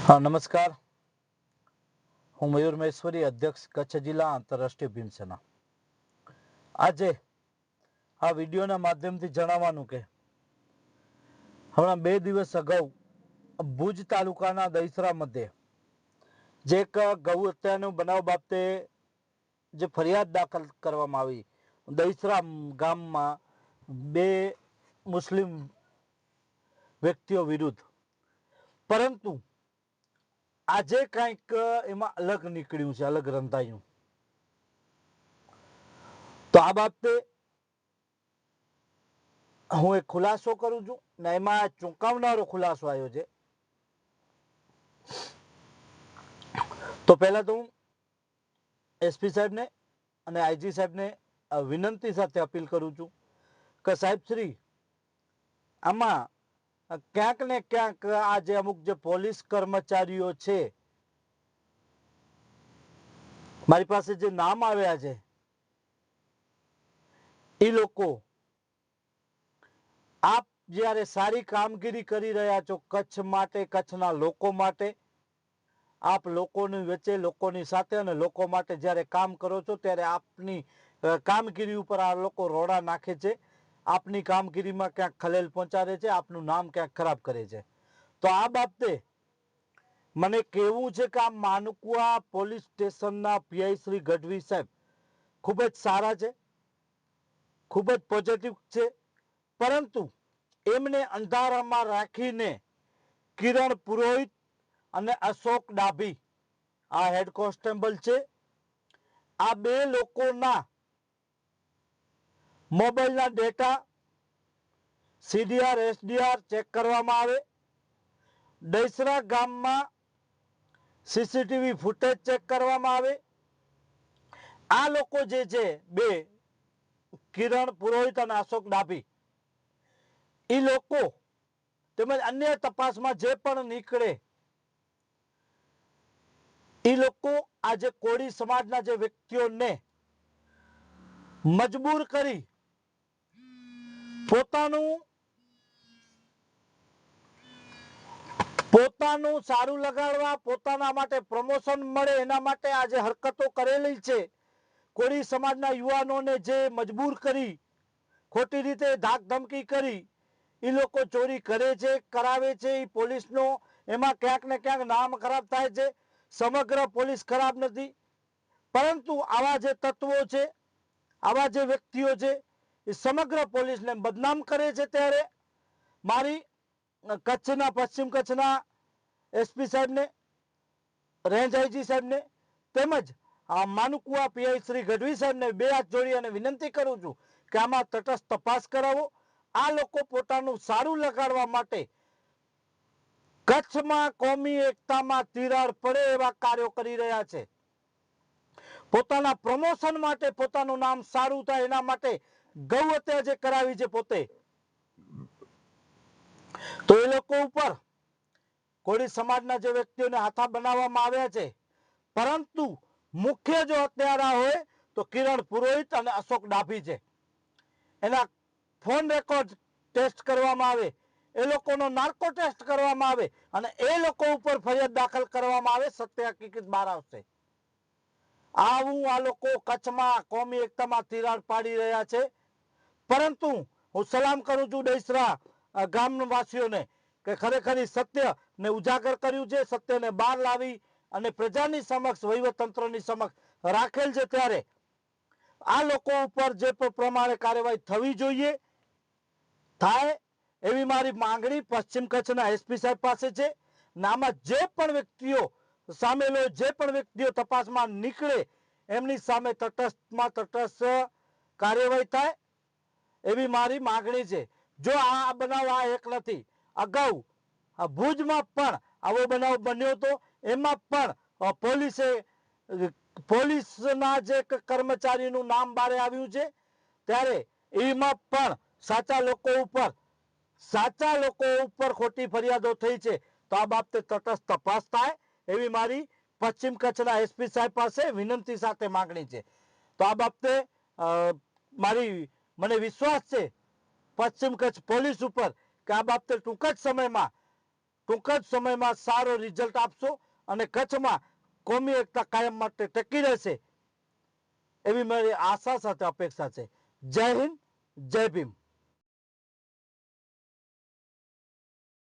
हाँ नमस्कार। હું મયુર મહેશ્વરી, અધ્યક્ષ કચ્છ જિલ્લા આંતરરાષ્ટ્રીય ભીમ સેના। આજે આ વિડીયોના માધ્યમથી જણાવવાનું કે હમણાં 2 દિવસ અગાઉ ભુજ તાલુકાના દહીસરા મધ્યે જે એક ગૌ હત્યાનો બનાવ બાબતે જે ફરિયાદ દાખલ કરવામાં આવી દહીસરા ગામમાં 2 મુસ્લિમ વ્યક્તિઓ વિરુદ્ધ, પરંતુ આજે કંઈક એમાં અલગ નીકળ્યું છે, અલગ રંધાયું। તો આ બાબતે હું એક ખુલાસો કરું છું ને એમાં ચોંકાવનારો ખુલાસો આવ્યો છે। તો પહેલા તો હું એસપી સાહેબને અને આઈજી સાહેબને વિનંતી સાથે અપીલ કરું છું કે સાહેબ શ્રી, આમાં ક્યાંક ને ક્યાંક આ જે અમુક જે પોલીસ કર્મચારીઓ છે, મારી પાસે જે નામ આવ્યા છે, એ લોકો આપ જ્યારે સારી કામગીરી કરી રહ્યા છો કચ્છ માટે, કચ્છના લોકો માટે, આપ લોકોની વચ્ચે, લોકોની સાથે અને લોકો માટે જ્યારે કામ કરો છો ત્યારે આપની કામગીરી ઉપર આ લોકો રોડા નાખે છે, આપની કામગીરીમાં ક્યાંક ખલેલ પહોંચાડે છે, આપનું નામ ક્યાંક ખરાબ કરે છે। તો આ બાબતે મને કહેવું છે કે આ માનકુવા પોલીસ સ્ટેશનના પીઆઈ શ્રી ગઢવી સાહેબ ખૂબ જ સારા છે, ખૂબ જ પોઝિટિવ છે, પરંતુ એમને અંધારામાં રાખીને કિરણ પુરોહિત અને અશોક ડાભી, આ હેડ કોન્સ્ટેબલ છે, આ 2 લોકોના મોબાઈલના ડેટા સીડીઆર એસડીઆર ચેક કરવામાં આવે, દહીસરા ગામમાં સીસીટીવી ફૂટેજ ચેક કરવામાં આવે। આ લોકો જે છે 2, કિરણ પુરોહિત અને અશોક ડાભી, એ લોકો તેમજ અન્ય તપાસમાં જે પણ નીકળે એ લોકો આજે કોળી સમાજના જે વ્યક્તિઓને મજબૂર કરી પોતાનું સારું લગાડવા, પોતાના માટે પ્રમોશન મળે એના માટે આજે હરકતો કરેલી છે। કોળી સમાજના યુવાનોને જે મજબૂર કરી, ખોટી રીતે ધાક ધમકી કરી એ લોકો ચોરી કરે છે, કરાવે છે, એ પોલીસનો એમાં ક્યાંક ને ક્યાંક નામ ખરાબ થાય છે। સમગ્ર પોલીસ ખરાબ નથી, પરંતુ આવા જે તત્વો છે, આવા જે વ્યક્તિઓ છે, એ સમગ્ર પોલીસને બદનામ કરે છે। ત્યારે મારી કચ્છના, પશ્ચિમ કચ્છના એસપી સાહેબને, રેન્જ આઈજી સાહેબને તેમજ આ માનકુવા પીઆઈ શ્રી ગઢવી સાહેબને 2 હાથ જોડી અને વિનંતી કરું છું કે આમાં તટસ્થ તપાસ કરાવો। આ લોકો પોતાનું સારું લગાડવા માટે કચ્છમાં કોમી એકતામાં તિરાડ પડે એવા કાર્યો કરી રહ્યા છે। પોતાના પ્રમોશન માટે, પોતાનું નામ સારું થાય એના માટે ગૌ હત્યા જે કરાવી છે પોતે, તો એ લોકો ઉપર કોળી સમાજના જે વ્યક્તિઓને હાથા બનાવવામાં આવ્યા છે, પરંતુ મુખ્ય જો હત્યારા હોય તો કિરણ પુરોહિત અને અશોક ડાભી છે। એના ફોન રેકોર્ડ ટેસ્ટ કરવામાં આવે, એ લોકોનો નાર્કો ટેસ્ટ કરવામાં આવે અને એ લોકો ઉપર ફરિયાદ દાખલ કરવામાં આવે, સત્ય હકીકત બહાર આવશે। આવું આ લોકો કચ્છમાં કોમી એકતામાં તિરાડ પાડી રહ્યા છે। પરંતુ હું સલામ કરું છું દહીસરા ગામવાસીઓને કે ખરેખર સત્ય ને ઉજાગર કર્યું છે, સત્યને બહાર લાવી અને પ્રજાની સમક્ષ, વહીવટતંત્રની સમક્ષ રાખેલ છે। ત્યારે આ લોકો ઉપર જે પ્રમાણે કાર્યવાહી થવી જોઈએ થાય એવી મારી માંગણી પશ્ચિમ કચ્છના એસપી સાહેબ પાસે છે। આમાં જે પણ વ્યક્તિઓ સામેલ હોય, જે પણ વ્યક્તિઓ તપાસમાં નીકળે એમની સામે તટસ્થમાં તટસ્થ કાર્યવાહી થાય એવી મારી માંગણી છે। જો આ બનાવ આ એક નથી, અગાઉ ભુજમાં પણ આવો બનાવ બન્યો હતો, એમાં પણ પોલીસના જે કર્મચારીનું નામ બહાર આવ્યું છે, ત્યારે એમાં પણ સાચા લોકો ઉપર ખોટી ફરિયાદો થઈ છે। તો આ બાબતે તટસ્થ તપાસ થાય એવી મારી પશ્ચિમ કચ્છના એસપી સાહેબ પાસે વિનંતી સાથે માંગણી છે। તો આ બાબતે મને વિશ્વાસ છે પશ્ચિમ કચ્છ પોલીસ ઉપર કે આ બાબતે ટૂંક જ સમયમાં ટૂંક જ સમયમાં સારો રિઝલ્ટ આપશો અને કચ્છમાં કોમી એકતા કાયમ માટે ટકી રહેશે એવી મારી આશા સાથે અપેક્ષા છે. જય હિન્દ, જય ભીમ.